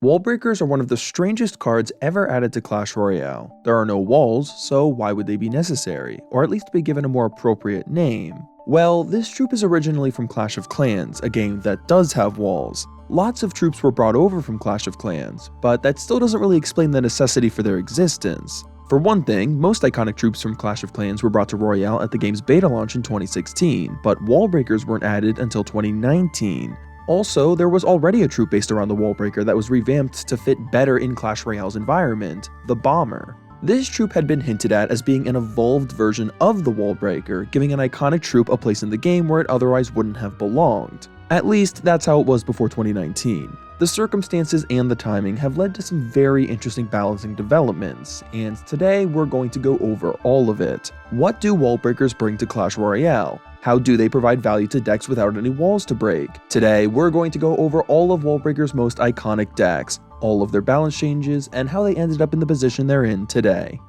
Wallbreakers are one of the strangest cards ever added to Clash Royale. There are no walls, so why would they be necessary, or at least be given a more appropriate name? Well, this troop is originally from Clash of Clans, a game that does have walls. Lots of troops were brought over from Clash of Clans, but that still doesn't really explain the necessity for their existence. For one thing, most iconic troops from Clash of Clans were brought to Royale at the game's beta launch in 2016, but Wallbreakers weren't added until 2019. Also, there was already a troop based around the Wallbreaker that was revamped to fit better in Clash Royale's environment, the Bomber. This troop had been hinted at as being an evolved version of the Wallbreaker, giving an iconic troop a place in the game where it otherwise wouldn't have belonged. At least, that's how it was before 2019. The circumstances and the timing have led to some very interesting balancing developments, and today we're going to go over all of it. What do Wallbreakers bring to Clash Royale? How do they provide value to decks without any walls to break? Today, we're going to go over all of Wallbreakers' most iconic decks, all of their balance changes, and how they ended up in the position they're in today.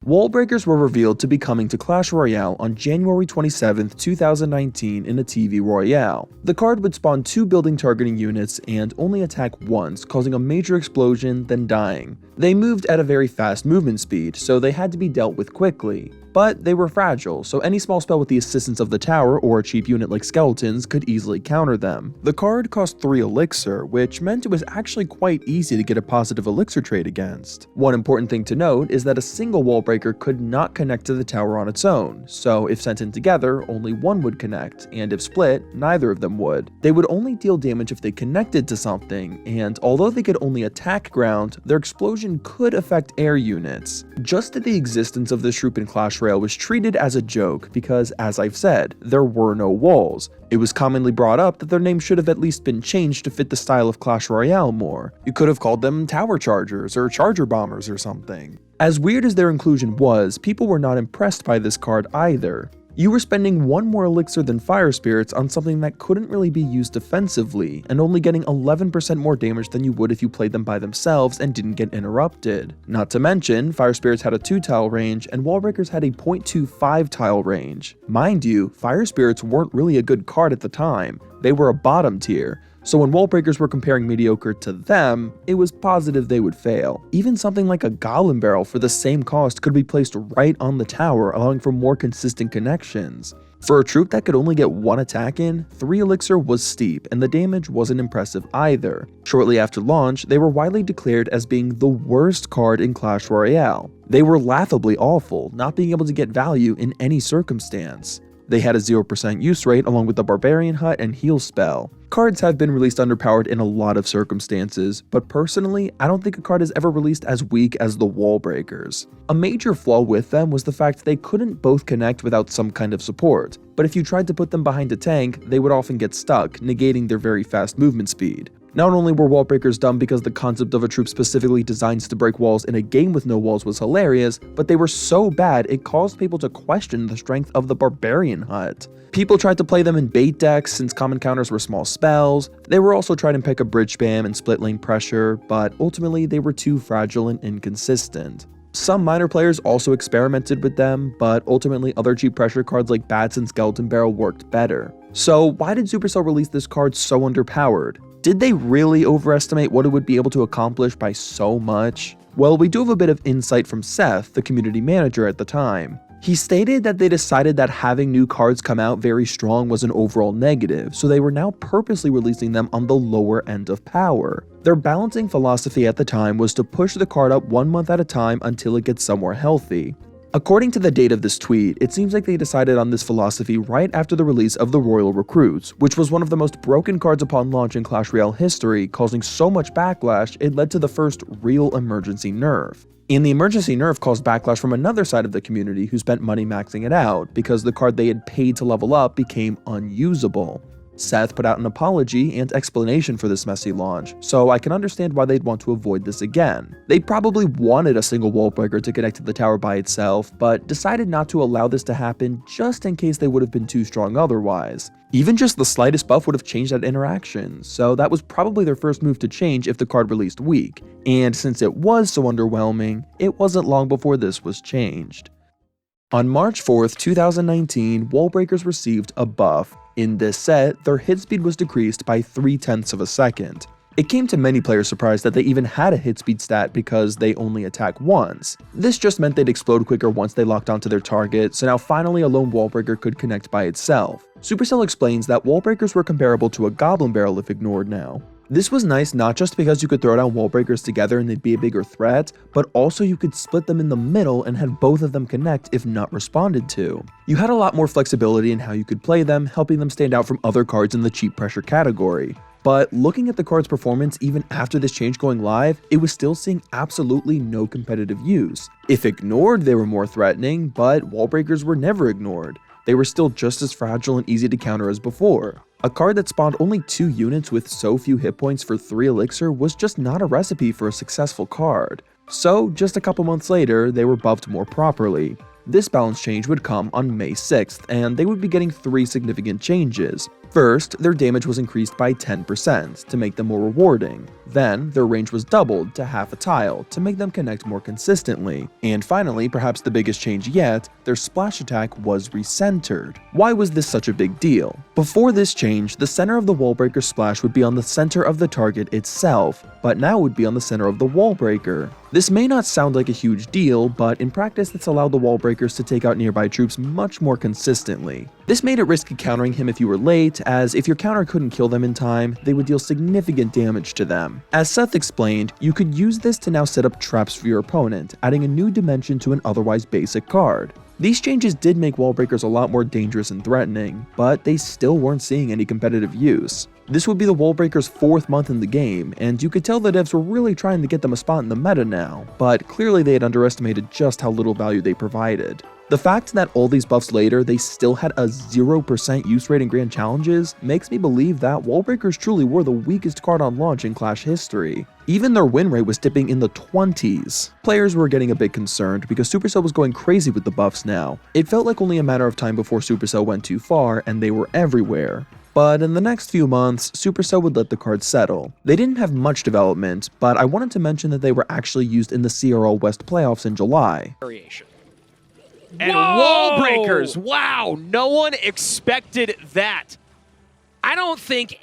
Wallbreakers were revealed to be coming to Clash Royale on January 27, 2019 in a TV Royale. The card would spawn 2 building targeting units and only attack once, causing a major explosion, then dying. They moved at a very fast movement speed, so they had to be dealt with quickly. But they were fragile, so any small spell with the assistance of the tower or a cheap unit like skeletons could easily counter them. The card cost 3 elixir, which meant it was actually quite easy to get a positive elixir trade against. One important thing to note is that a single Wallbreaker could not connect to the tower on its own, so if sent in together, only one would connect, and if split, neither of them would. They would only deal damage if they connected to something, and although they could only attack ground, their explosion could affect air units. Just the existence of this troop in Clash Royale was treated as a joke because, as I've said, there were no walls. It was commonly brought up that their name should have at least been changed to fit the style of Clash Royale more. You could have called them Tower Chargers or Charger Bombers or something. As weird as their inclusion was, people were not impressed by this card either. You were spending 1 more elixir than Fire Spirits on something that couldn't really be used defensively, and only getting 11% more damage than you would if you played them by themselves and didn't get interrupted. Not to mention, Fire Spirits had a 2-tile range, and Wallbreakers had a 0.25-tile range. Mind you, Fire Spirits weren't really a good card at the time. They were a bottom tier. So when Wallbreakers were comparing mediocre to them, it was positive they would fail. Even something like a Goblin Barrel for the same cost could be placed right on the tower, allowing for more consistent connections. For a troop that could only get 1 attack in, 3 elixir was steep, and the damage wasn't impressive either. Shortly after launch, they were widely declared as being the worst card in Clash Royale. They were laughably awful, not being able to get value in any circumstance. They had a 0% use rate along with the Barbarian Hut and Heal spell. Cards have been released underpowered in a lot of circumstances, but personally, I don't think a card is ever released as weak as the Wallbreakers. A major flaw with them was the fact they couldn't both connect without some kind of support, but if you tried to put them behind a tank, they would often get stuck, negating their very fast movement speed. Not only were Wallbreakers dumb because the concept of a troop specifically designed to break walls in a game with no walls was hilarious, but they were so bad it caused people to question the strength of the Barbarian Hut. People tried to play them in bait decks since common counters were small spells. They were also tried to pick a bridge spam and split lane pressure, but ultimately they were too fragile and inconsistent. Some minor players also experimented with them, but ultimately other cheap pressure cards like Bats and Skeleton Barrel worked better. So why did Supercell release this card so underpowered? Did they really overestimate what it would be able to accomplish by so much? Well, we do have a bit of insight from Seth, the community manager at the time. He stated that they decided that having new cards come out very strong was an overall negative, so they were now purposely releasing them on the lower end of power. Their balancing philosophy at the time was to push the card up 1 month at a time until it gets somewhere healthy. According to the date of this tweet, it seems like they decided on this philosophy right after the release of the Royal Recruits, which was one of the most broken cards upon launch in Clash Royale history, causing so much backlash it led to the first real emergency nerf. And the emergency nerf caused backlash from another side of the community who spent money maxing it out, because the card they had paid to level up became unusable. Seth put out an apology and explanation for this messy launch, so I can understand why they'd want to avoid this again. They probably wanted a single Wallbreaker to connect to the tower by itself, but decided not to allow this to happen just in case they would have been too strong otherwise. Even just the slightest buff would have changed that interaction, so that was probably their first move to change if the card released weak, and since it was so underwhelming, it wasn't long before this was changed. On March 4th, 2019, Wallbreakers received a buff. In this set, their hit speed was decreased by 0.3 of a second. It came to many players' surprise that they even had a hit speed stat because they only attack once. This just meant they'd explode quicker once they locked onto their target, so now finally a lone Wallbreaker could connect by itself. Supercell explains that Wallbreakers were comparable to a Goblin Barrel if ignored now. This was nice not just because you could throw down Wallbreakers together and they'd be a bigger threat, but also you could split them in the middle and have both of them connect if not responded to. You had a lot more flexibility in how you could play them, helping them stand out from other cards in the cheap pressure category. But looking at the card's performance even after this change going live, it was still seeing absolutely no competitive use. If ignored, they were more threatening, but Wallbreakers were never ignored. They were still just as fragile and easy to counter as before. A card that spawned only 2 units with so few hit points for 3 elixir was just not a recipe for a successful card. So, just a couple months later, they were buffed more properly. This balance change would come on May 6th, and they would be getting 3 significant changes. First, their damage was increased by 10% to make them more rewarding. Then, their range was doubled to half a tile to make them connect more consistently. And finally, perhaps the biggest change yet, their splash attack was recentered. Why was this such a big deal? Before this change, the center of the Wallbreaker splash would be on the center of the target itself, but now would be on the center of the Wallbreaker. This may not sound like a huge deal, but in practice it's allowed the Wallbreakers to take out nearby troops much more consistently. This made it risky countering him if you were late, as if your counter couldn't kill them in time, they would deal significant damage to them. As Seth explained, you could use this to now set up traps for your opponent, adding a new dimension to an otherwise basic card. These changes did make Wallbreakers a lot more dangerous and threatening, but they still weren't seeing any competitive use. This would be the Wallbreakers' 4th month in the game, and you could tell the devs were really trying to get them a spot in the meta now, but clearly they had underestimated just how little value they provided. The fact that all these buffs later, they still had a 0% use rate in Grand Challenges makes me believe that Wallbreakers truly were the weakest card on launch in Clash history. Even their win rate was dipping in the 20s. Players were getting a bit concerned because Supercell was going crazy with the buffs now. It felt like only a matter of time before Supercell went too far and they were everywhere. But in the next few months, Supercell would let the cards settle. They didn't have much development, but I wanted to mention that they were actually used in the CRL West playoffs in July. And Wallbreakers, wow, no one expected that. I don't think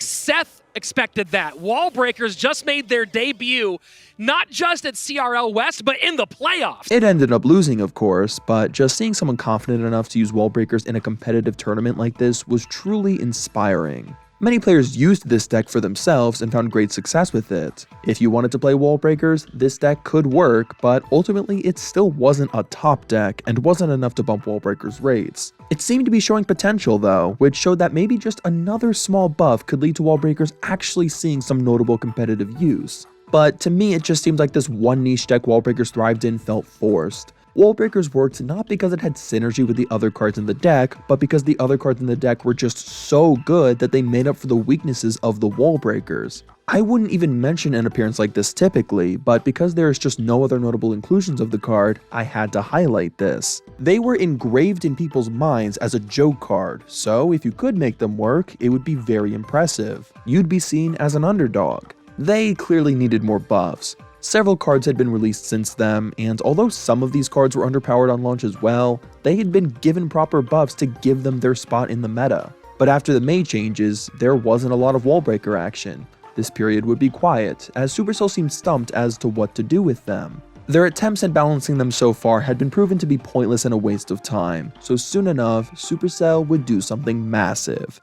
Seth expected that. Wallbreakers just made their debut, not just at CRL West, but in the playoffs. It ended up losing, of course, but just seeing someone confident enough to use Wallbreakers in a competitive tournament like this was truly inspiring. Many players used this deck for themselves and found great success with it. If you wanted to play Wallbreakers, this deck could work, but ultimately it still wasn't a top deck and wasn't enough to bump Wallbreakers' rates. It seemed to be showing potential though, which showed that maybe just another small buff could lead to Wallbreakers actually seeing some notable competitive use. But to me, it just seemed like this one niche deck Wallbreakers thrived in felt forced. Wallbreakers worked not because it had synergy with the other cards in the deck, but because the other cards in the deck were just so good that they made up for the weaknesses of the Wallbreakers. I wouldn't even mention an appearance like this typically, but because there is just no other notable inclusions of the card, I had to highlight this. They were engraved in people's minds as a joke card, so if you could make them work, it would be very impressive. You'd be seen as an underdog. They clearly needed more buffs. Several cards had been released since then, and although some of these cards were underpowered on launch as well, they had been given proper buffs to give them their spot in the meta. But after the May changes, there wasn't a lot of Wallbreaker action. This period would be quiet, as Supercell seemed stumped as to what to do with them. Their attempts at balancing them so far had been proven to be pointless and a waste of time, so soon enough, Supercell would do something massive.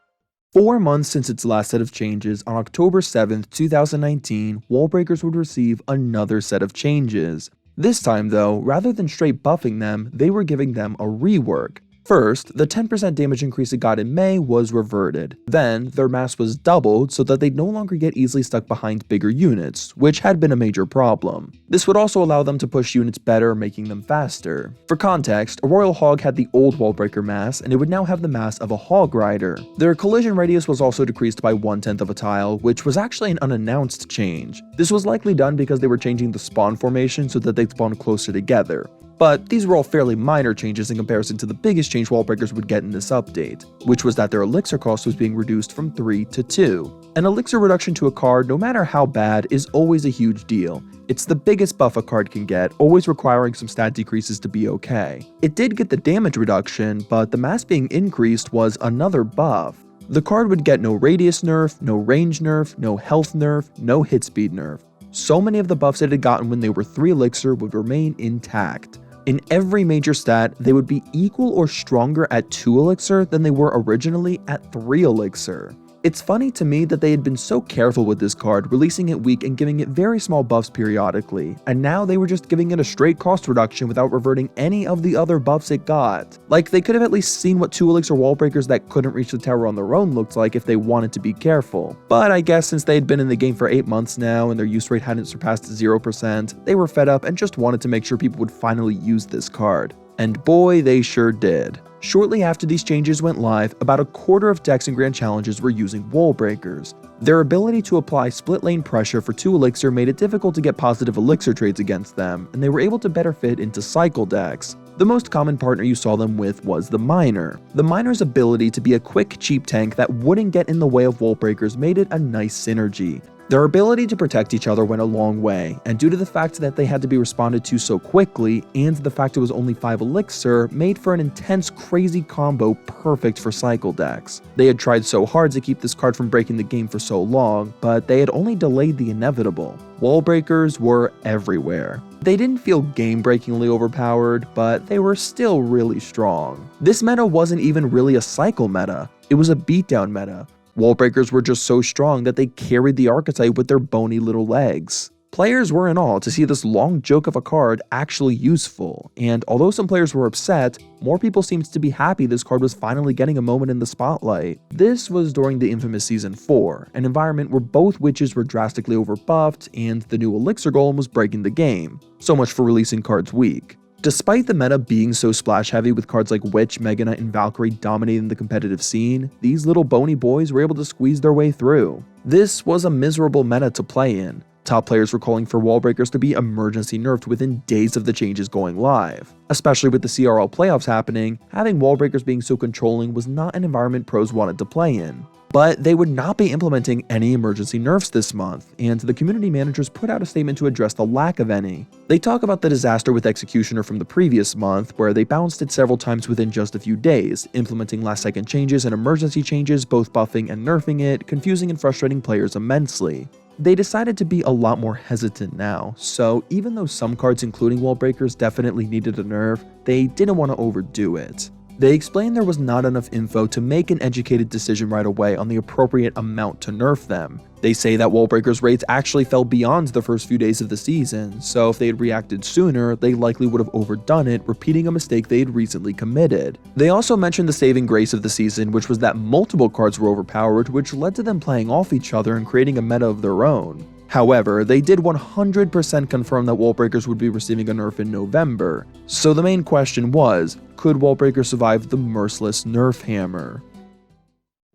4 months since its last set of changes, on October 7th, 2019, Wallbreakers would receive another set of changes. This time though, rather than straight buffing them, they were giving them a rework. First, the 10% damage increase it got in May was reverted. Then, their mass was doubled so that they'd no longer get easily stuck behind bigger units, which had been a major problem. This would also allow them to push units better, making them faster. For context, a Royal Hog had the old Wallbreaker mass, and it would now have the mass of a Hog Rider. Their collision radius was also decreased by 1/10 of a tile, which was actually an unannounced change. This was likely done because they were changing the spawn formation so that they'd spawn closer together. But these were all fairly minor changes in comparison to the biggest change Wallbreakers would get in this update, which was that their elixir cost was being reduced from 3 to 2. An elixir reduction to a card, no matter how bad, is always a huge deal. It's the biggest buff a card can get, always requiring some stat decreases to be okay. It did get the damage reduction, but the mass being increased was another buff. The card would get no radius nerf, no range nerf, no health nerf, no hit speed nerf. So many of the buffs it had gotten when they were 3 elixir would remain intact. In every major stat, they would be equal or stronger at 2 elixir than they were originally at 3 elixir. It's funny to me that they had been so careful with this card, releasing it weak and giving it very small buffs periodically, and now they were just giving it a straight cost reduction without reverting any of the other buffs it got. Like, they could have at least seen what 2 elixir Wallbreakers that couldn't reach the tower on their own looked like if they wanted to be careful. But I guess since they had been in the game for 8 months now and their use rate hadn't surpassed 0%, they were fed up and just wanted to make sure people would finally use this card. And boy, they sure did. Shortly after these changes went live, about a quarter of decks and grand challenges were using Wallbreakers. Their ability to apply split lane pressure for 2 elixir made it difficult to get positive elixir trades against them, and they were able to better fit into cycle decks. The most common partner you saw them with was the Miner. The Miner's ability to be a quick, cheap tank that wouldn't get in the way of Wallbreakers made it a nice synergy. Their ability to protect each other went a long way, and due to the fact that they had to be responded to so quickly, and the fact it was only 5 elixir, made for an intense, crazy combo perfect for cycle decks. They had tried so hard to keep this card from breaking the game for so long, but they had only delayed the inevitable. Wallbreakers were everywhere. They didn't feel game-breakingly overpowered, but they were still really strong. This meta wasn't even really a cycle meta, it was a beatdown meta. Wallbreakers were just so strong that they carried the archetype with their bony little legs. Players were in awe to see this long joke of a card actually useful, and although some players were upset, more people seemed to be happy this card was finally getting a moment in the spotlight. This was during the infamous Season 4, an environment where both witches were drastically overbuffed and the new elixir golem was breaking the game. So much for releasing cards weak. Despite the meta being so splash heavy with cards like Witch, Mega Knight, and Valkyrie dominating the competitive scene, these little bony boys were able to squeeze their way through. This was a miserable meta to play in. Top players were calling for Wallbreakers to be emergency nerfed within days of the changes going live. Especially with the CRL playoffs happening, having Wallbreakers being so controlling was not an environment pros wanted to play in. But they would not be implementing any emergency nerfs this month, and the community managers put out a statement to address the lack of any. They talk about the disaster with Executioner from the previous month, where they bounced it several times within just a few days, implementing last-second changes and emergency changes, both buffing and nerfing it, confusing and frustrating players immensely. They decided to be a lot more hesitant now, so even though some cards including Wallbreakers definitely needed a nerf, they didn't want to overdo it. They explained there was not enough info to make an educated decision right away on the appropriate amount to nerf them. They say that Wallbreakers rates actually fell beyond the first few days of the season, so if they had reacted sooner, they likely would have overdone it, repeating a mistake they had recently committed. They also mentioned the saving grace of the season, which was that multiple cards were overpowered, which led to them playing off each other and creating a meta of their own. However, they did 100% confirm that Wallbreakers would be receiving a nerf in November, so the main question was, could Wallbreakers survive the merciless nerf hammer?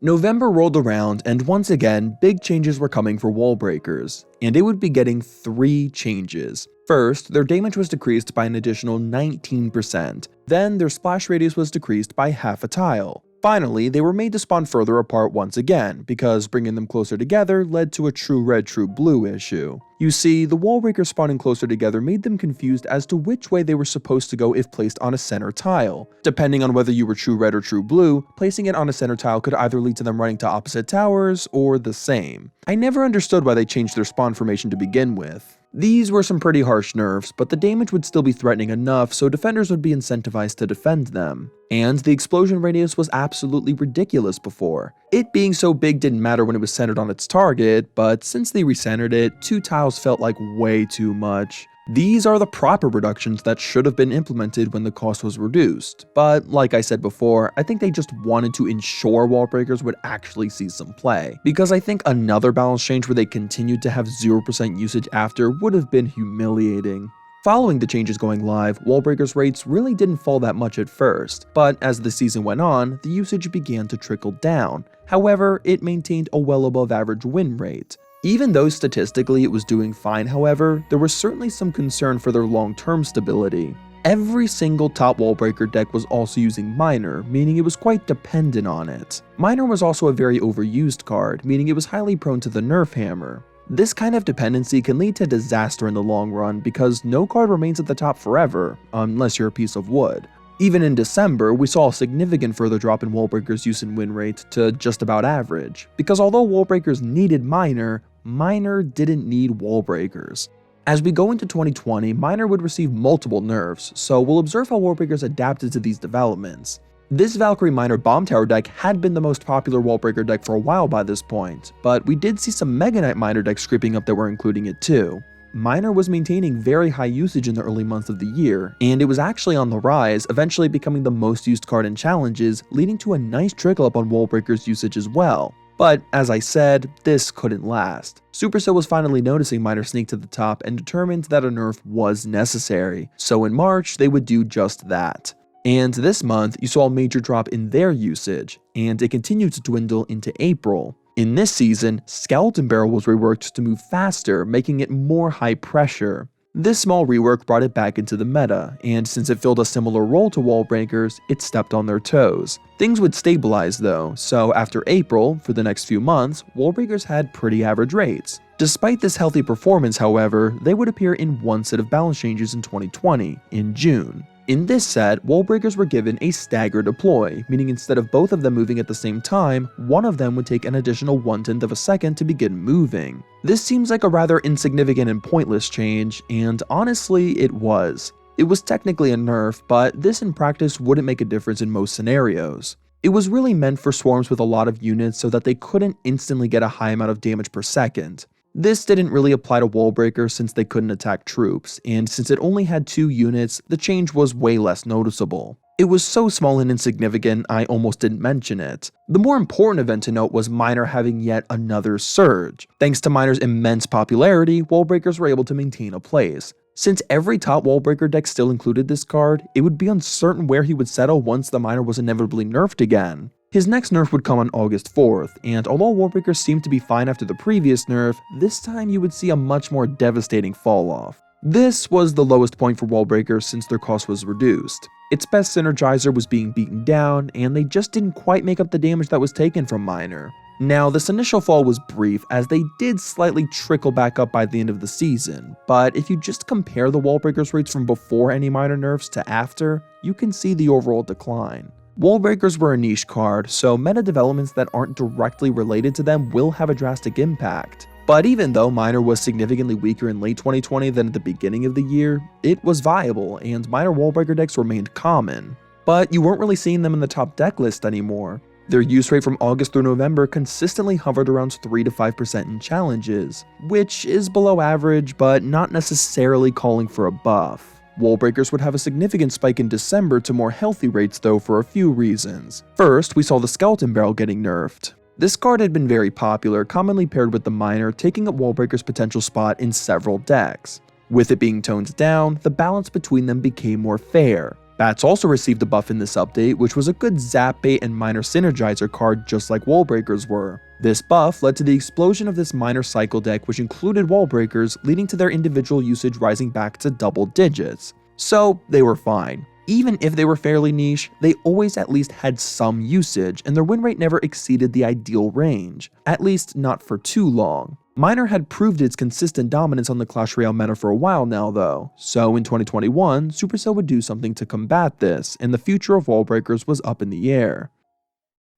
November rolled around, and once again, big changes were coming for Wallbreakers, and it would be getting 3 changes. First, their damage was decreased by an additional 19%, then their splash radius was decreased by half a tile. Finally, they were made to spawn further apart once again, because bringing them closer together led to a true red, true blue issue. You see, the Wallbreakers spawning closer together made them confused as to which way they were supposed to go if placed on a center tile. Depending on whether you were true red or true blue, placing it on a center tile could either lead to them running to opposite towers or the same. I never understood why they changed their spawn formation to begin with. These were some pretty harsh nerfs, but the damage would still be threatening enough so defenders would be incentivized to defend them. And the explosion radius was absolutely ridiculous before. It being so big didn't matter when it was centered on its target, but since they recentered it, 2 tiles felt like way too much. These are the proper reductions that should have been implemented when the cost was reduced, but like I said before, I think they just wanted to ensure Wallbreakers would actually see some play, because I think another balance change where they continued to have 0% usage after would have been humiliating. Following the changes going live, Wallbreakers rates really didn't fall that much at first, but as the season went on, the usage began to trickle down. However, it maintained a well above average win rate. Even though statistically it was doing fine, however, there was certainly some concern for their long-term stability. Every single top Wallbreaker deck was also using Miner, meaning it was quite dependent on it. Miner was also a very overused card, meaning it was highly prone to the nerf hammer. This kind of dependency can lead to disaster in the long run because no card remains at the top forever, unless you're a piece of wood. Even in December, we saw a significant further drop in Wallbreakers' use and win rate to just about average, because although Wallbreakers needed Miner, Miner didn't need Wallbreakers. As we go into 2020, Miner would receive multiple nerfs, so we'll observe how Wallbreakers adapted to these developments. This Valkyrie Miner Bomb Tower deck had been the most popular Wallbreaker deck for a while by this point, but we did see some Mega Knight Miner decks creeping up that were including it too. Miner was maintaining very high usage in the early months of the year, and it was actually on the rise, eventually becoming the most used card in challenges, leading to a nice trickle up on Wallbreakers usage as well. But, as I said, this couldn't last. Supercell was finally noticing Miner sneak to the top and determined that a nerf was necessary, so in March they would do just that. And this month, you saw a major drop in their usage, and it continued to dwindle into April. In this season, Skeleton Barrel was reworked to move faster, making it more high pressure. This small rework brought it back into the meta, and since it filled a similar role to Wallbreakers, it stepped on their toes. Things would stabilize though, so after April, for the next few months, Wallbreakers had pretty average rates. Despite this healthy performance, however, they would appear in one set of balance changes in 2020, in June. In this set, Wallbreakers were given a staggered deploy, meaning instead of both of them moving at the same time, one of them would take an additional 1/10 of a second to begin moving. This seems like a rather insignificant and pointless change, and honestly, it was. It was technically a nerf, but this in practice wouldn't make a difference in most scenarios. It was really meant for swarms with a lot of units so that they couldn't instantly get a high amount of damage per second. This didn't really apply to Wallbreakers since they couldn't attack troops, and since it only had 2 units, the change was way less noticeable. It was so small and insignificant, I almost didn't mention it. The more important event to note was Miner having yet another surge. Thanks to Miner's immense popularity, Wallbreakers were able to maintain a place. Since every top Wallbreaker deck still included this card, it would be uncertain where he would settle once the Miner was inevitably nerfed again. His next nerf would come on August 4th, and although Wallbreakers seemed to be fine after the previous nerf, this time you would see a much more devastating falloff. This was the lowest point for Wallbreakers since their cost was reduced. Its best synergizer was being beaten down, and they just didn't quite make up the damage that was taken from Miner. Now, this initial fall was brief, as they did slightly trickle back up by the end of the season, but if you just compare the Wallbreakers rates from before any Miner nerfs to after, you can see the overall decline. Wallbreakers were a niche card, so meta developments that aren't directly related to them will have a drastic impact. But even though Miner was significantly weaker in late 2020 than at the beginning of the year, it was viable, and Miner Wallbreaker decks remained common. But you weren't really seeing them in the top deck list anymore. Their use rate from August through November consistently hovered around 3 to 5% in challenges, which is below average, but not necessarily calling for a buff. Wallbreakers would have a significant spike in December to more healthy rates though for a few reasons. First, we saw the Skeleton Barrel getting nerfed. This card had been very popular, commonly paired with the Miner, taking up Wallbreakers' potential spot in several decks. With it being toned down, the balance between them became more fair. Bats also received a buff in this update, which was a good zap bait and Miner synergizer card just like Wallbreakers were. This buff led to the explosion of this Miner cycle deck, which included Wallbreakers, leading to their individual usage rising back to double digits. So they were fine. Even if they were fairly niche, they always at least had some usage, and their win rate never exceeded the ideal range, at least not for too long. Miner had proved its consistent dominance on the Clash Royale meta for a while now though, so in 2021, Supercell would do something to combat this, and the future of Wallbreakers was up in the air.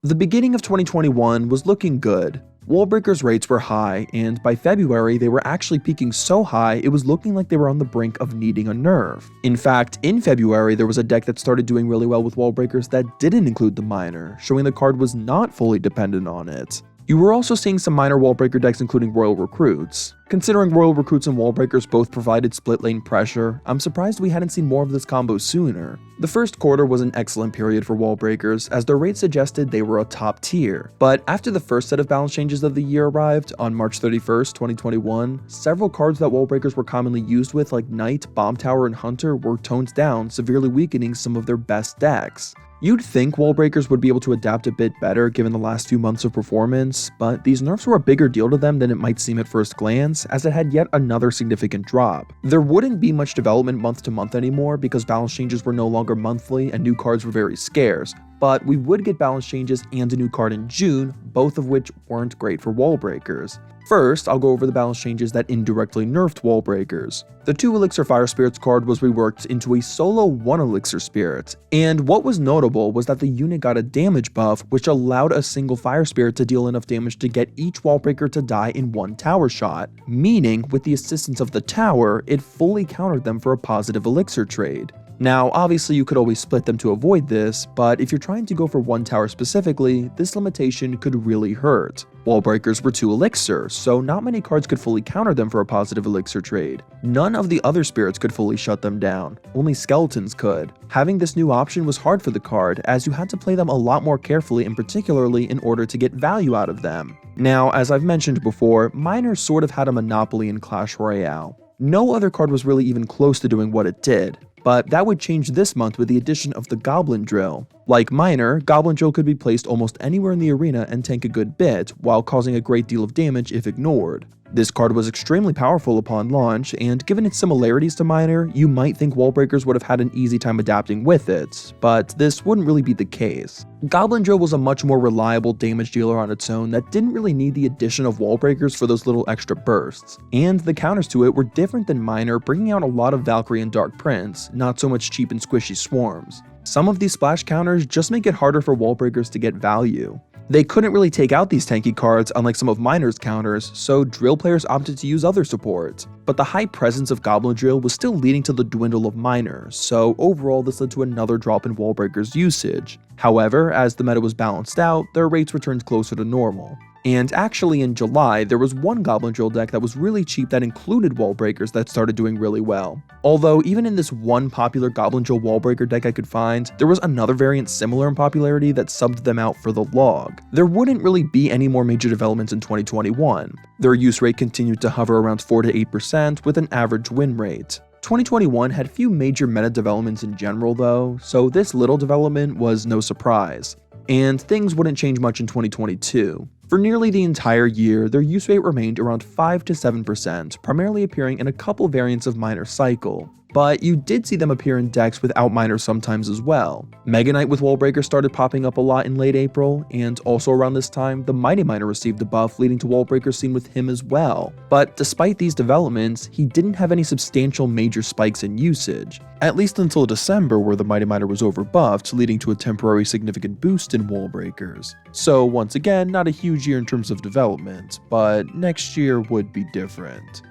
The beginning of 2021 was looking good. Wallbreakers rates were high, and by February they were actually peaking so high it was looking like they were on the brink of needing a nerf. In fact, in February there was a deck that started doing really well with Wallbreakers that didn't include the Miner, showing the card was not fully dependent on it. You were also seeing some Miner Wallbreaker decks including Royal Recruits. Considering Royal Recruits and Wallbreakers both provided split lane pressure, I'm surprised we hadn't seen more of this combo sooner. The first quarter was an excellent period for Wallbreakers, as their rates suggested they were a top tier. But after the first set of balance changes of the year arrived, on March 31st, 2021, several cards that Wallbreakers were commonly used with like Knight, Bomb Tower, and Hunter were toned down, severely weakening some of their best decks. You'd think Wallbreakers would be able to adapt a bit better given the last few months of performance, but these nerfs were a bigger deal to them than it might seem at first glance, as it had yet another significant drop. There wouldn't be much development month to month anymore because balance changes were no longer monthly and new cards were very scarce, but we would get balance changes and a new card in June, both of which weren't great for Wallbreakers. First, I'll go over the balance changes that indirectly nerfed Wallbreakers. The 2 Elixir Fire Spirits card was reworked into a solo 1 Elixir Spirit, and what was notable was that the unit got a damage buff which allowed a single Fire Spirit to deal enough damage to get each Wallbreaker to die in 1 tower shot, meaning with the assistance of the tower, it fully countered them for a positive Elixir trade. Now, obviously you could always split them to avoid this, but if you're trying to go for 1 tower specifically, this limitation could really hurt. Wallbreakers were 2 Elixir, so not many cards could fully counter them for a positive Elixir trade. None of the other spirits could fully shut them down, only skeletons could. Having this new option was hard for the card, as you had to play them a lot more carefully and particularly in order to get value out of them. Now, as I've mentioned before, Miner sort of had a monopoly in Clash Royale. No other card was really even close to doing what it did. But that would change this month with the addition of the Goblin Drill. Like Miner, Goblin Drill could be placed almost anywhere in the arena and tank a good bit, while causing a great deal of damage if ignored. This card was extremely powerful upon launch, and given its similarities to Miner, you might think Wallbreakers would have had an easy time adapting with it, but this wouldn't really be the case. Goblin Drill was a much more reliable damage dealer on its own that didn't really need the addition of Wallbreakers for those little extra bursts, and the counters to it were different than Miner, bringing out a lot of Valkyrie and Dark Prince, not so much cheap and squishy swarms. Some of these splash counters just make it harder for Wallbreakers to get value. They couldn't really take out these tanky cards unlike some of Miner's counters, so Drill players opted to use other supports. But the high presence of Goblin Drill was still leading to the dwindle of Miner, so overall this led to another drop in Wallbreakers usage. However, as the meta was balanced out, their rates returned closer to normal. And actually in July, there was one Goblin Drill deck that was really cheap that included Wallbreakers that started doing really well. Although even in this one popular Goblin Drill Wallbreaker deck I could find, there was another variant similar in popularity that subbed them out for the log. There wouldn't really be any more major developments in 2021. Their use rate continued to hover around 4 to 8% with an average win rate. 2021 had few major meta developments in general though, so this little development was no surprise. And things wouldn't change much in 2022. For nearly the entire year, their use rate remained around 5 to 7%, primarily appearing in a couple variants of Miner Cycle. But you did see them appear in decks without Miner sometimes as well. Mega Knight with Wallbreaker started popping up a lot in late April, and also around this time, the Mighty Miner received a buff leading to Wallbreaker seen with him as well. But despite these developments, he didn't have any substantial major spikes in usage. At least until December, where the Mighty Miner was overbuffed, leading to a temporary significant boost in Wallbreakers. So once again, not a huge year in terms of development, but next year would be different.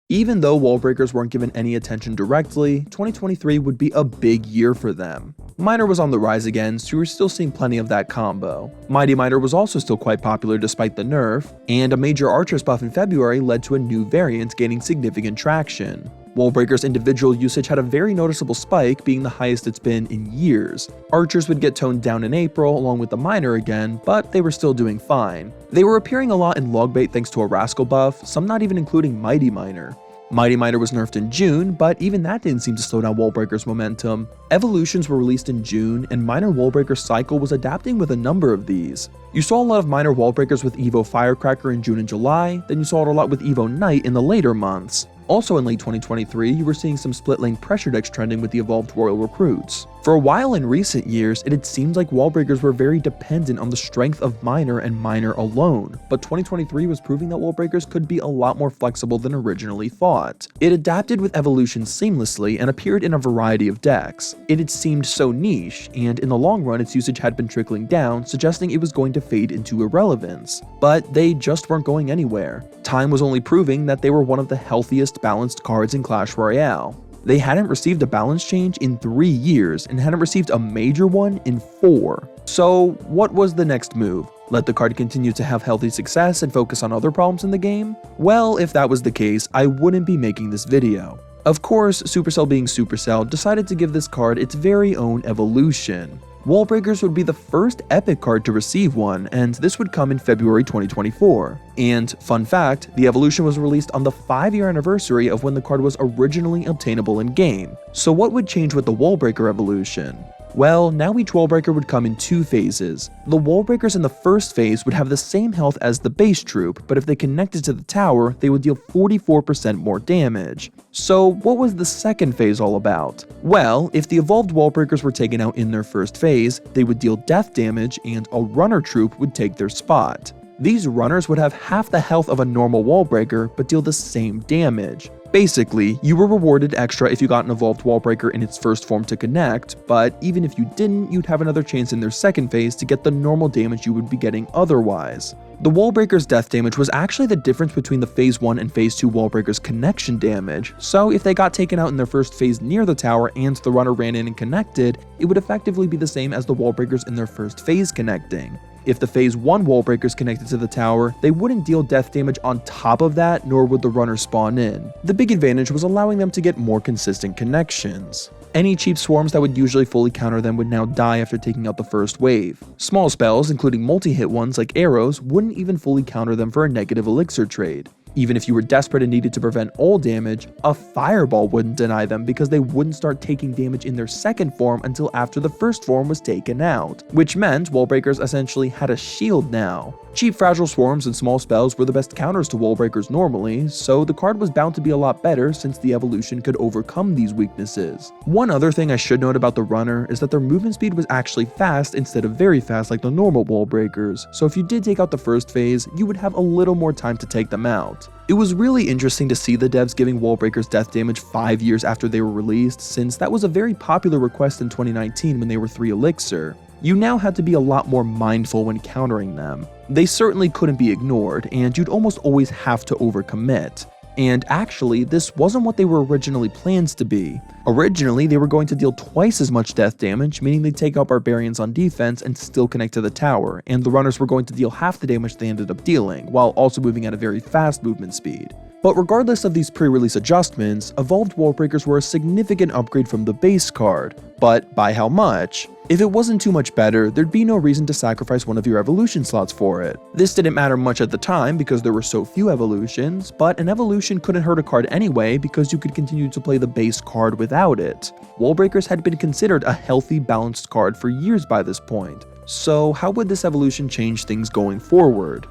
Even though Wallbreakers weren't given any attention directly, 2023 would be a big year for them. Miner was on the rise again, so we were still seeing plenty of that combo. Mighty Miner was also still quite popular despite the nerf, and a major Archers buff in February led to a new variant gaining significant traction. Wallbreakers' individual usage had a very noticeable spike, being the highest it's been in years. Archers would get toned down in April along with the Miner again, but they were still doing fine. They were appearing a lot in Logbait thanks to a Rascal buff, some not even including Mighty Miner. Mighty Miner was nerfed in June, but even that didn't seem to slow down Wallbreakers' momentum. Evolutions were released in June, and Miner Wallbreaker Cycle was adapting with a number of these. You saw a lot of Miner Wallbreakers with Evo Firecracker in June and July, then you saw it a lot with Evo Knight in the later months. Also in late 2023, you were seeing some split lane pressure decks trending with the evolved Royal Recruits. For a while in recent years, it had seemed like Wallbreakers were very dependent on the strength of Miner and Miner alone, but 2023 was proving that Wallbreakers could be a lot more flexible than originally thought. It adapted with evolution seamlessly and appeared in a variety of decks. It had seemed so niche, and in the long run its usage had been trickling down, suggesting it was going to fade into irrelevance. But they just weren't going anywhere. Time was only proving that they were one of the healthiest balanced cards in Clash Royale. They hadn't received a balance change in 3 years and hadn't received a major one in 4. So what was the next move? Let the card continue to have healthy success and focus on other problems in the game? Well, if that was the case, I wouldn't be making this video. Of course, Supercell being Supercell decided to give this card its very own evolution. Wallbreakers would be the first epic card to receive one, and this would come in February 2024. And, fun fact, the evolution was released on the 5-year anniversary of when the card was originally obtainable in-game. So what would change with the Wallbreaker evolution? Well, now each Wallbreaker would come in 2 phases. The Wallbreakers in the first phase would have the same health as the base troop, but if they connected to the tower, they would deal 44% more damage. So what was the second phase all about? Well, if the evolved Wallbreakers were taken out in their first phase, they would deal death damage and a runner troop would take their spot. These runners would have half the health of a normal Wallbreaker, but deal the same damage. Basically, you were rewarded extra if you got an evolved Wallbreaker in its first form to connect, but even if you didn't, you'd have another chance in their second phase to get the normal damage you would be getting otherwise. The Wallbreaker's death damage was actually the difference between the Phase 1 and Phase 2 Wallbreaker's connection damage, so if they got taken out in their first phase near the tower and the runner ran in and connected, it would effectively be the same as the Wallbreakers in their first phase connecting. If the Phase 1 Wallbreakers connected to the tower, they wouldn't deal death damage on top of that, nor would the runner spawn in. The big advantage was allowing them to get more consistent connections. Any cheap swarms that would usually fully counter them would now die after taking out the first wave. Small spells, including multi-hit ones like arrows, wouldn't even fully counter them for a negative elixir trade. Even if you were desperate and needed to prevent all damage, a fireball wouldn't deny them because they wouldn't start taking damage in their second form until after the first form was taken out, which meant Wallbreakers essentially had a shield now. Cheap fragile swarms and small spells were the best counters to Wallbreakers normally, so the card was bound to be a lot better since the evolution could overcome these weaknesses. One other thing I should note about the runner is that their movement speed was actually fast instead of very fast like the normal Wallbreakers, so if you did take out the first phase, you would have a little more time to take them out. It was really interesting to see the devs giving Wallbreakers death damage 5 years after they were released, since that was a very popular request in 2019 when they were 3 elixir. You now had to be a lot more mindful when countering them. They certainly couldn't be ignored, and you'd almost always have to overcommit. And actually, this wasn't what they were originally planned to be. Originally, they were going to deal twice as much death damage, meaning they'd take out barbarians on defense and still connect to the tower, and the runners were going to deal half the damage they ended up dealing, while also moving at a very fast movement speed. But regardless of these pre-release adjustments, evolved Wallbreakers were a significant upgrade from the base card. But by how much? If it wasn't too much better, there'd be no reason to sacrifice one of your evolution slots for it. This didn't matter much at the time because there were so few evolutions, but an evolution couldn't hurt a card anyway because you could continue to play the base card without it. Wallbreakers had been considered a healthy, balanced card for years by this point. So how would this evolution change things going forward?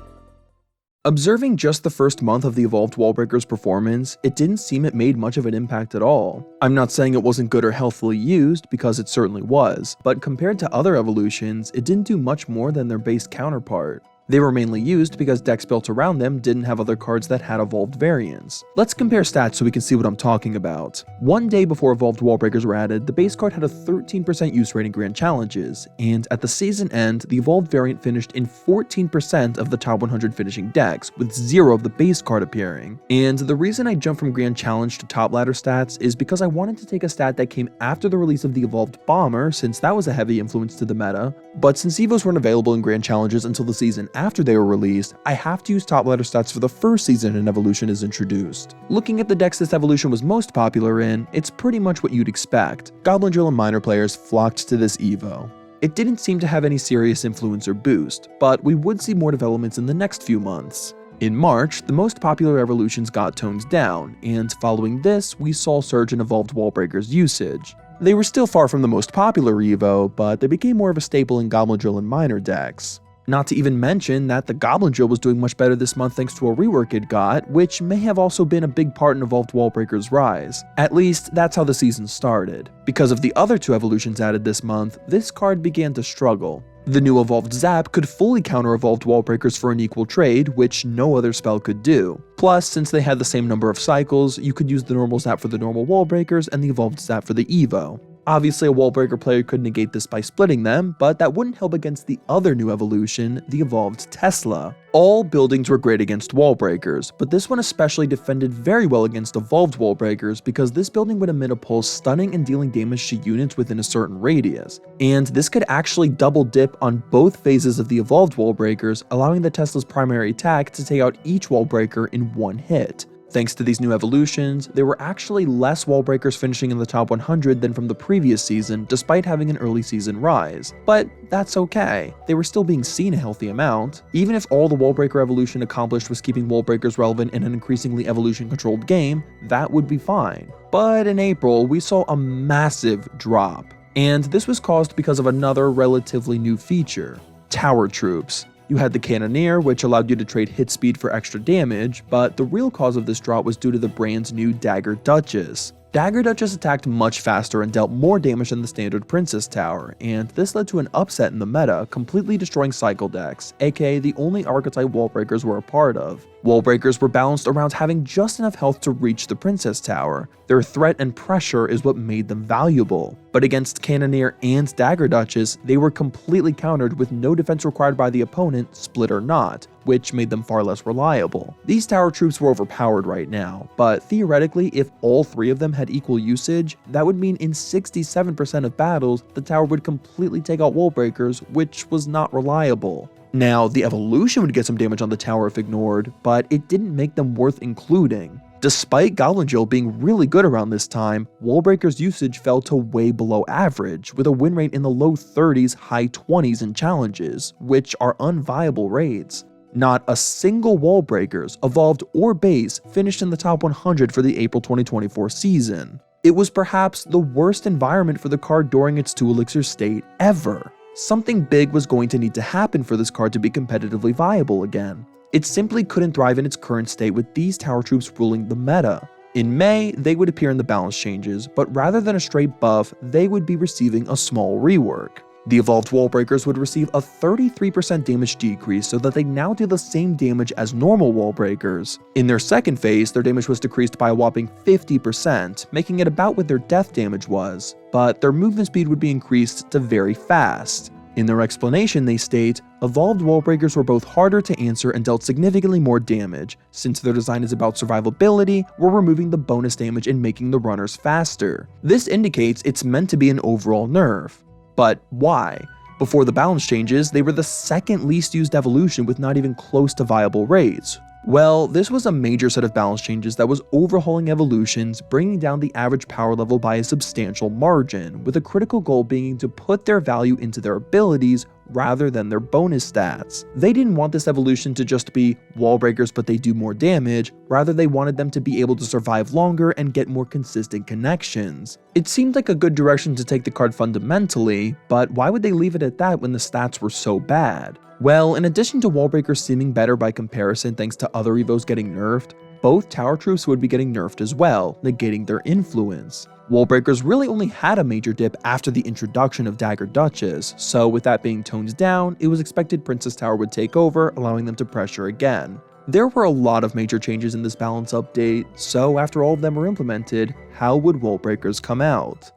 Observing just the first month of the evolved Wallbreakers performance, it didn't seem it made much of an impact at all. I'm not saying it wasn't good or healthfully used, because it certainly was, but compared to other evolutions, it didn't do much more than their base counterpart. They were mainly used because decks built around them didn't have other cards that had evolved variants. Let's compare stats so we can see what I'm talking about. One day before evolved Wallbreakers were added, the base card had a 13% use rate in Grand Challenges, and at the season end, the evolved variant finished in 14% of the top 100 finishing decks, with 0 of the base card appearing. And the reason I jumped from Grand Challenge to top ladder stats is because I wanted to take a stat that came after the release of the evolved Bomber, since that was a heavy influence to the meta, but since Evos weren't available in Grand Challenges until the season after they were released, I have to use top ladder stats for the first season an evolution is introduced. Looking at the decks this evolution was most popular in, it's pretty much what you'd expect. Goblin Drill and Miner players flocked to this Evo. It didn't seem to have any serious influence or boost, but we would see more developments in the next few months. In March, the most popular evolutions got toned down, and following this, we saw a surge in evolved Wallbreakers usage. They were still far from the most popular Evo, but they became more of a staple in Goblin Drill and Miner decks. Not to even mention that the Goblin Drill was doing much better this month thanks to a rework it got, which may have also been a big part in evolved Wallbreakers' rise. At least, that's how the season started. Because of the other 2 evolutions added this month, this card began to struggle. The new evolved Zap could fully counter evolved Wallbreakers for an equal trade, which no other spell could do. Plus, since they had the same number of cycles, you could use the normal Zap for the normal Wallbreakers and the evolved Zap for the Evo. Obviously, a Wallbreaker player could negate this by splitting them, but that wouldn't help against the other new evolution, the evolved Tesla. All buildings were great against Wallbreakers, but this one especially defended very well against evolved Wallbreakers because this building would emit a pulse stunning and dealing damage to units within a certain radius. And this could actually double dip on both phases of the evolved Wallbreakers, allowing the Tesla's primary attack to take out each Wallbreaker in one hit. Thanks to these new evolutions, there were actually less Wallbreakers finishing in the top 100 than from the previous season, despite having an early season rise. But that's okay, they were still being seen a healthy amount. Even if all the Wallbreaker evolution accomplished was keeping Wallbreakers relevant in an increasingly evolution-controlled game, that would be fine. But in April, we saw a massive drop. And this was caused because of another relatively new feature: tower troops. You had the Cannoneer, which allowed you to trade hit speed for extra damage, but the real cause of this drop was due to the brand's new Dagger Duchess. Dagger Duchess attacked much faster and dealt more damage than the standard Princess Tower, and this led to an upset in the meta, completely destroying cycle decks, aka the only archetype Wallbreakers were a part of. Wallbreakers were balanced around having just enough health to reach the Princess Tower. Their threat and pressure is what made them valuable. But against Cannoneer and Dagger Duchess, they were completely countered with no defense required by the opponent, split or not, which made them far less reliable. These tower troops were overpowered right now, but theoretically, if all three of them had equal usage, that would mean in 67% of battles, the tower would completely take out Wallbreakers, which was not reliable. Now, the evolution would get some damage on the tower if ignored, but it didn't make them worth including. Despite Goblin Jill being really good around this time, Wallbreaker's usage fell to way below average, with a win rate in the low 30s, high 20s in challenges, which are unviable rates. Not a single Wallbreakers, evolved or base, finished in the top 100 for the April 2024 season. It was perhaps the worst environment for the card during its 2 Elixir state ever. Something big was going to need to happen for this card to be competitively viable again. It simply couldn't thrive in its current state with these tower troops ruling the meta. In May, they would appear in the balance changes, but rather than a straight buff, they would be receiving a small rework. The evolved Wallbreakers would receive a 33% damage decrease so that they now deal the same damage as normal Wallbreakers. In their second phase, their damage was decreased by a whopping 50%, making it about what their death damage was, but their movement speed would be increased to very fast. In their explanation, they state, evolved Wallbreakers were both harder to answer and dealt significantly more damage. Since their design is about survivability, we're removing the bonus damage and making the runners faster. This indicates it's meant to be an overall nerf. But why? Before the balance changes, they were the second least used evolution with not even close to viable rates. Well, this was a major set of balance changes that was overhauling evolutions, bringing down the average power level by a substantial margin, with a critical goal being to put their value into their abilities rather than their bonus stats. They didn't want this evolution to just be Wallbreakers but they do more damage, rather they wanted them to be able to survive longer and get more consistent connections. It seemed like a good direction to take the card fundamentally, but why would they leave it at that when the stats were so bad? Well, in addition to Wallbreakers seeming better by comparison thanks to other evos getting nerfed, both tower troops would be getting nerfed as well, negating their influence. Wallbreakers really only had a major dip after the introduction of Dagger Duchess, so with that being toned down, it was expected Princess Tower would take over, allowing them to pressure again. There were a lot of major changes in this balance update, so after all of them were implemented, how would Wallbreakers come out?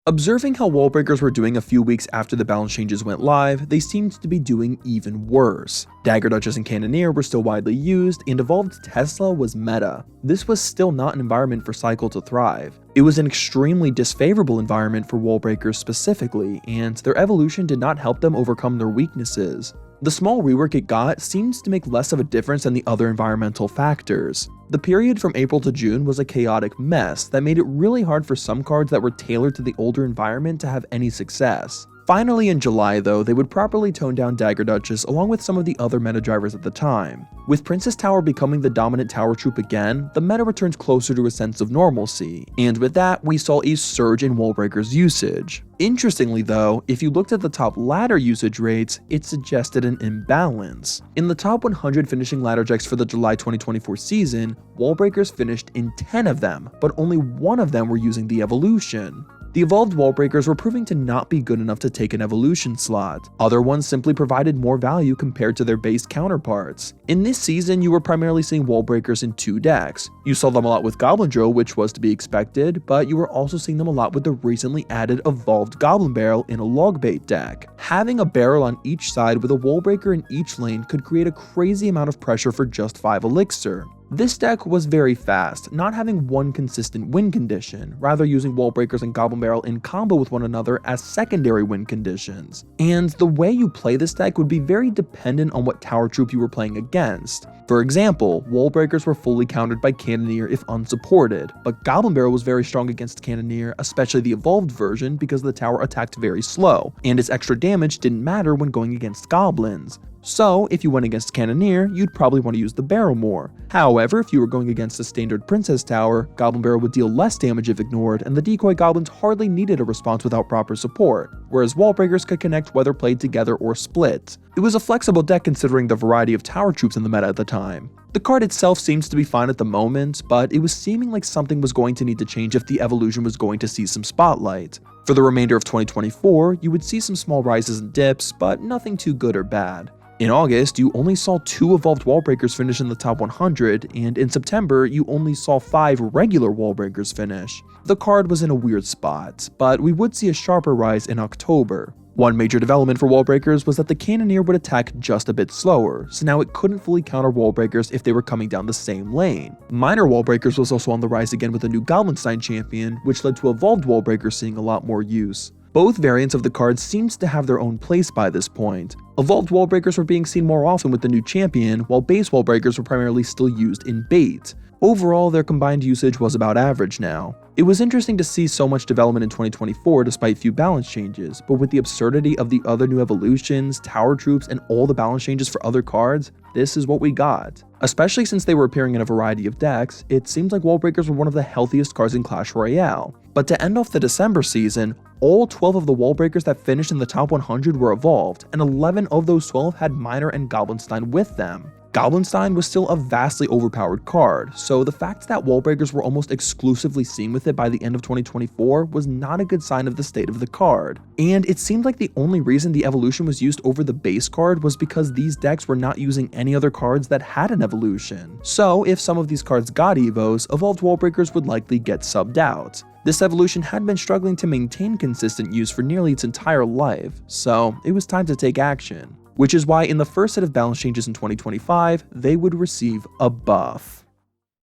Observing how Wallbreakers were doing a few weeks after the balance changes went live, they seemed to be doing even worse. Dagger Duchess and Cannoneer were still widely used, and evolved Tesla was meta. This was still not an environment for Cycle to thrive. It was an extremely disfavorable environment for Wallbreakers specifically, and their evolution did not help them overcome their weaknesses. The small rework it got seems to make less of a difference than the other environmental factors. The period from April to June was a chaotic mess that made it really hard for some cards that were tailored to the older environment to have any success. Finally in July though, they would properly tone down Dagger Duchess along with some of the other meta drivers at the time. With Princess Tower becoming the dominant tower troop again, the meta returned closer to a sense of normalcy, and with that, we saw a surge in Wallbreakers usage. Interestingly though, if you looked at the top ladder usage rates, it suggested an imbalance. In the top 100 finishing ladder checks for the July 2024 season, Wallbreakers finished in 10 of them, but only 1 of them were using the evolution. The evolved Wallbreakers were proving to not be good enough to take an evolution slot. Other ones simply provided more value compared to their base counterparts. In this season, you were primarily seeing Wallbreakers in 2 decks. You saw them a lot with Goblin Drill, which was to be expected, but you were also seeing them a lot with the recently added evolved Goblin Barrel in a Logbait deck. Having a barrel on each side with a Wallbreaker in each lane could create a crazy amount of pressure for just 5 Elixir. This deck was very fast, not having one consistent win condition, rather using Wallbreakers and Goblin Barrel in combo with one another as secondary win conditions. And the way you play this deck would be very dependent on what tower troop you were playing against. For example, Wallbreakers were fully countered by Cannoneer if unsupported, but Goblin Barrel was very strong against Cannoneer, especially the evolved version because the tower attacked very slow, and its extra damage didn't matter when going against goblins. So if you went against Cannoneer, you'd probably want to use the barrel more. However, if you were going against a standard Princess Tower, Goblin Barrel would deal less damage if ignored, and the decoy goblins hardly needed a response without proper support, whereas Wallbreakers could connect whether played together or split. It was a flexible deck considering the variety of tower troops in the meta at the time. The card itself seems to be fine at the moment, but it was seeming like something was going to need to change if the evolution was going to see some spotlight. For the remainder of 2024, you would see some small rises and dips, but nothing too good or bad. In August, you only saw 2 evolved Wallbreakers finish in the top 100, and in September, you only saw 5 regular Wallbreakers finish. The card was in a weird spot, but we would see a sharper rise in October. One major development for Wallbreakers was that the Cannoneer would attack just a bit slower, so now it couldn't fully counter Wallbreakers if they were coming down the same lane. Minor Wallbreakers was also on the rise again with a new Goblinstein champion, which led to evolved Wallbreakers seeing a lot more use. Both variants of the card seems to have their own place by this point. Evolved Wallbreakers were being seen more often with the new champion, while base Wallbreakers were primarily still used in bait. Overall, their combined usage was about average now. It was interesting to see so much development in 2024 despite few balance changes, but with the absurdity of the other new evolutions, tower troops, and all the balance changes for other cards, this is what we got. Especially since they were appearing in a variety of decks, it seems like Wallbreakers were one of the healthiest cards in Clash Royale. But to end off the December season, all 12 of the Wallbreakers that finished in the top 100 were evolved, and 11 of those 12 had Minor and Goblinstein with them. Goblinstein was still a vastly overpowered card, so the fact that Wallbreakers were almost exclusively seen with it by the end of 2024 was not a good sign of the state of the card. And it seemed like the only reason the evolution was used over the base card was because these decks were not using any other cards that had an evolution. So if some of these cards got evos, evolved Wallbreakers would likely get subbed out. This evolution had been struggling to maintain consistent use for nearly its entire life, so it was time to take action. Which is why in the first set of balance changes in 2025, they would receive a buff.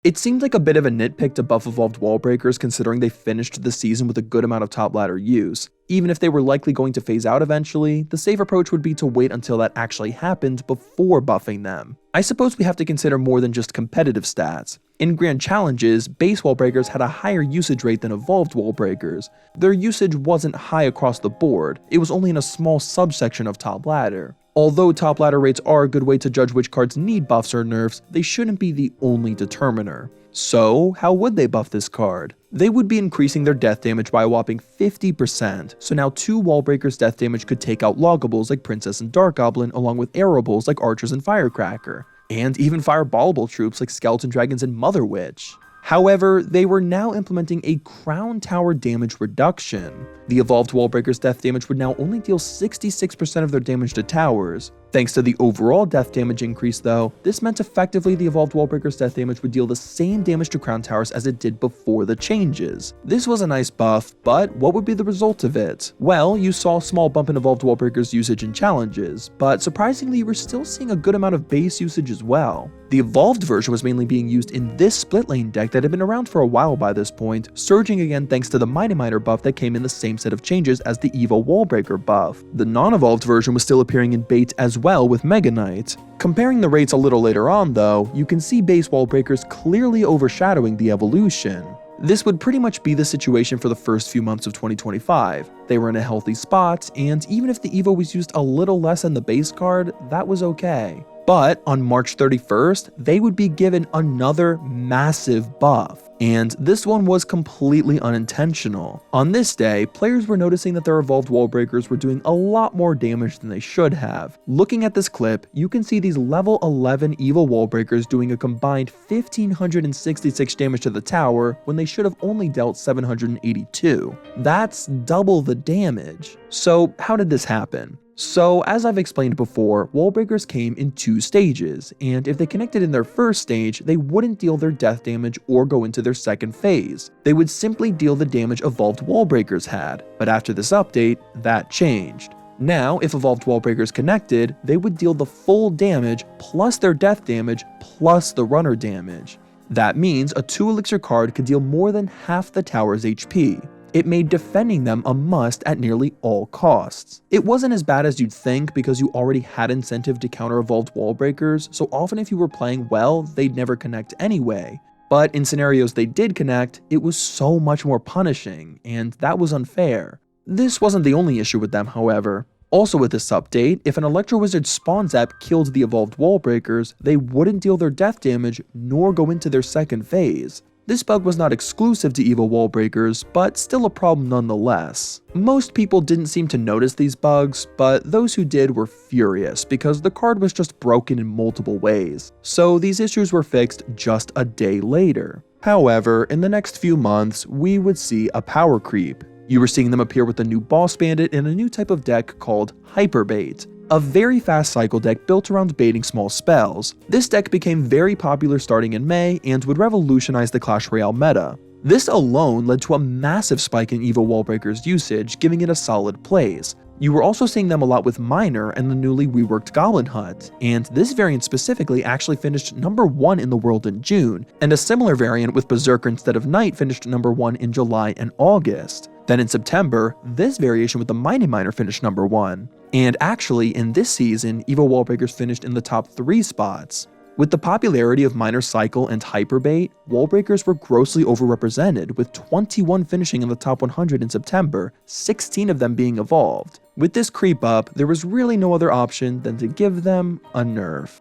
It seemed like a bit of a nitpick to buff evolved Wallbreakers considering they finished the season with a good amount of top ladder use. Even if they were likely going to phase out eventually, the safe approach would be to wait until that actually happened before buffing them. I suppose we have to consider more than just competitive stats. In grand challenges, base Wallbreakers had a higher usage rate than evolved Wallbreakers. Their usage wasn't high across the board, it was only in a small subsection of top ladder. Although top ladder rates are a good way to judge which cards need buffs or nerfs, they shouldn't be the only determiner. So, how would they buff this card? They would be increasing their death damage by a whopping 50%, so now 2 Wallbreakers death damage could take out Loggables like Princess and Dark Goblin along with Arrowballs like Archers and Firecracker, and even fireballable troops like Skeleton Dragons and Mother Witch. However, they were now implementing a Crown Tower damage reduction. The evolved Wallbreakers death damage would now only deal 66% of their damage to towers. Thanks to the overall death damage increase though, this meant effectively the evolved Wallbreakers death damage would deal the same damage to Crown Towers as it did before the changes. This was a nice buff, but what would be the result of it? Well, you saw a small bump in evolved Wallbreakers usage in challenges, but surprisingly you were still seeing a good amount of base usage as well. The evolved version was mainly being used in this split lane deck that had been around for a while by this point, surging again thanks to the Mighty Miner buff that came in the same set of changes as the Evo Wallbreaker buff. The non-evolved version was still appearing in bait as well with Mega Knight. Comparing the rates a little later on though, you can see base Wallbreakers clearly overshadowing the evolution. This would pretty much be the situation for the first few months of 2025. They were in a healthy spot, and even if the Evo was used a little less than the base card, that was okay. But on March 31st, they would be given another massive buff, and this one was completely unintentional. On this day, players were noticing that their evolved Wallbreakers were doing a lot more damage than they should have. Looking at this clip, you can see these level 11 Evo Wallbreakers doing a combined 1566 damage to the tower when they should have only dealt 782. That's double the damage. So how did this happen? So, as I've explained before, Wallbreakers came in 2 stages, and if they connected in their first stage, they wouldn't deal their death damage or go into their second phase. They would simply deal the damage evolved Wallbreakers had, but after this update, that changed. Now, if evolved Wallbreakers connected, they would deal the full damage plus their death damage plus the runner damage. That means a 2 elixir card could deal more than half the tower's HP. It made defending them a must at nearly all costs. It wasn't as bad as you'd think because you already had incentive to counter evolved Wallbreakers, so often if you were playing well, they'd never connect anyway. But in scenarios they did connect, it was so much more punishing, and that was unfair. This wasn't the only issue with them, however. Also with this update, if an Electro Wizard Spawn Zap killed the evolved Wallbreakers, they wouldn't deal their death damage nor go into their second phase. This bug was not exclusive to Evo Wallbreakers, but still a problem nonetheless. Most people didn't seem to notice these bugs, but those who did were furious because the card was just broken in multiple ways, so these issues were fixed just a day later. However, in the next few months, we would see a power creep. You were seeing them appear with a new Boss Bandit and a new type of deck called Hyperbait, a very fast cycle deck built around baiting small spells. This deck became very popular starting in May and would revolutionize the Clash Royale meta. This alone led to a massive spike in Evo Wallbreakers usage, giving it a solid place. You were also seeing them a lot with Miner and the newly reworked Goblin Hut, and this variant specifically actually finished number 1 in the world in June, and a similar variant with Berserker instead of Knight finished number 1 in July and August. Then in September, this variation with the Mighty Miner finished number 1. And actually, in this season, Evo Wallbreakers finished in the top 3 spots. With the popularity of Miner Cycle and Hyperbait, Wallbreakers were grossly overrepresented, with 21 finishing in the top 100 in September, 16 of them being evolved. With this creep up, there was really no other option than to give them a nerf.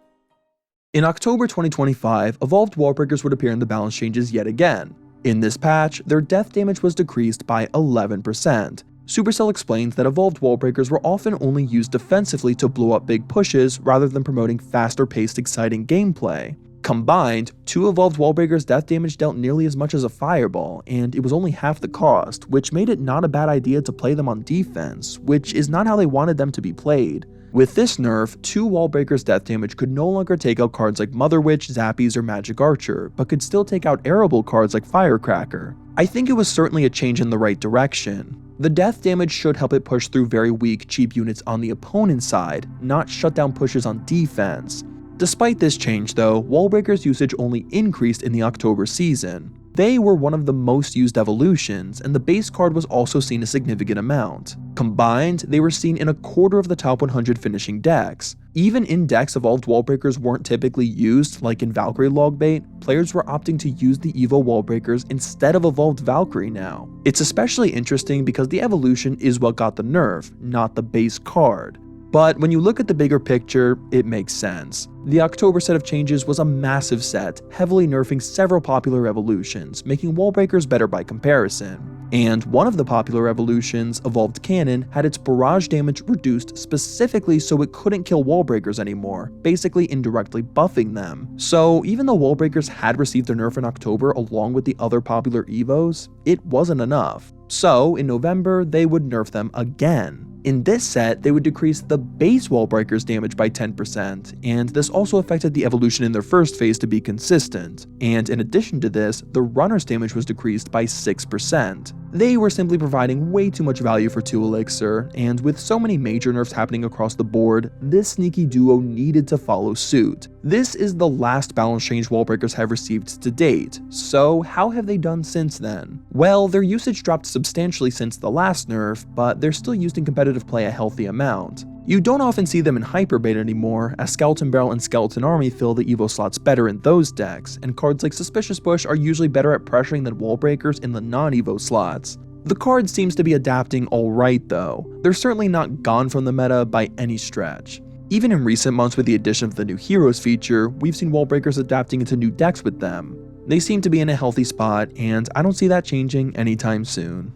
In October 2025, evolved Wallbreakers would appear in the balance changes yet again. In this patch, their death damage was decreased by 11%. Supercell explains that evolved Wallbreakers were often only used defensively to blow up big pushes rather than promoting faster-paced, exciting gameplay. Combined, 2 evolved Wallbreakers' death damage dealt nearly as much as a fireball, and it was only half the cost, which made it not a bad idea to play them on defense, which is not how they wanted them to be played. With this nerf, 2 Wallbreakers' death damage could no longer take out cards like Mother Witch, Zappies, or Magic Archer, but could still take out arrowable cards like Firecracker. I think it was certainly a change in the right direction. The death damage should help it push through very weak, cheap units on the opponent's side, not shut down pushes on defense. Despite this change though, Wallbreakers' usage only increased in the October season. They were one of the most used evolutions, and the base card was also seen a significant amount. Combined, they were seen in a quarter of the top 100 finishing decks. Even in decks evolved Wallbreakers weren't typically used, like in Valkyrie Logbait, players were opting to use the Evo Wallbreakers instead of evolved Valkyrie now. It's especially interesting because the evolution is what got the nerf, not the base card. But when you look at the bigger picture, it makes sense. The October set of changes was a massive set, heavily nerfing several popular evolutions, making Wallbreakers better by comparison. And one of the popular evolutions, Evolved Cannon, had its barrage damage reduced specifically so it couldn't kill Wallbreakers anymore, basically indirectly buffing them. So even though Wallbreakers had received their nerf in October along with the other popular Evos, it wasn't enough. So in November, they would nerf them again. In this set, they would decrease the base Wallbreakers damage by 10%, and this also affected the evolution in their first phase to be consistent. And in addition to this, the runner's damage was decreased by 6%. They were simply providing way too much value for 2 Elixir, and with so many major nerfs happening across the board, this sneaky duo needed to follow suit. This is the last balance change Wallbreakers have received to date, so how have they done since then? Well, their usage dropped substantially since the last nerf, but they're still used in competitive play a healthy amount. You don't often see them in Hyperbait anymore, as Skeleton Barrel and Skeleton Army fill the Evo slots better in those decks, and cards like Suspicious Bush are usually better at pressuring than Wallbreakers in the non-Evo slots. The card seems to be adapting alright though. They're certainly not gone from the meta by any stretch. Even in recent months with the addition of the new Heroes feature, we've seen Wallbreakers adapting into new decks with them. They seem to be in a healthy spot, and I don't see that changing anytime soon.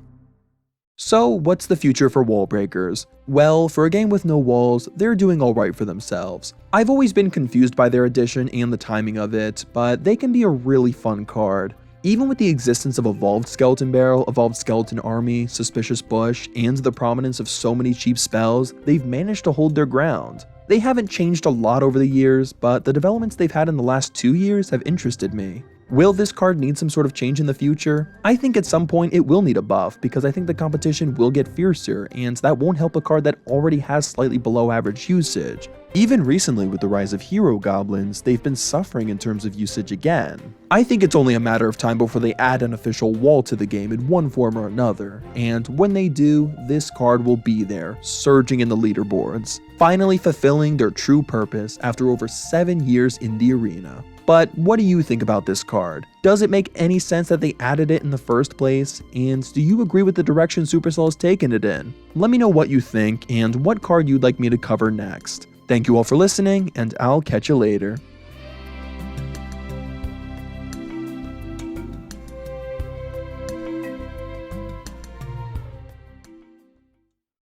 So what's the future for Wallbreakers? Well, for a game with no walls, they're doing alright for themselves. I've always been confused by their addition and the timing of it, but they can be a really fun card. Even with the existence of Evolved Skeleton Barrel, Evolved Skeleton Army, Suspicious Bush, and the prominence of so many cheap spells, they've managed to hold their ground. They haven't changed a lot over the years, but the developments they've had in the last 2 years have interested me. Will this card need some sort of change in the future? I think at some point it will need a buff, because I think the competition will get fiercer, and that won't help a card that already has slightly below average usage. Even recently with the rise of hero goblins, they've been suffering in terms of usage again. I think it's only a matter of time before they add an official wall to the game in one form or another, and when they do, this card will be there, surging in the leaderboards, finally fulfilling their true purpose after over 7 years in the arena. But what do you think about this card? Does it make any sense that they added it in the first place? And do you agree with the direction Supercell has taken it in? Let me know what you think and what card you'd like me to cover next. Thank you all for listening, and I'll catch you later.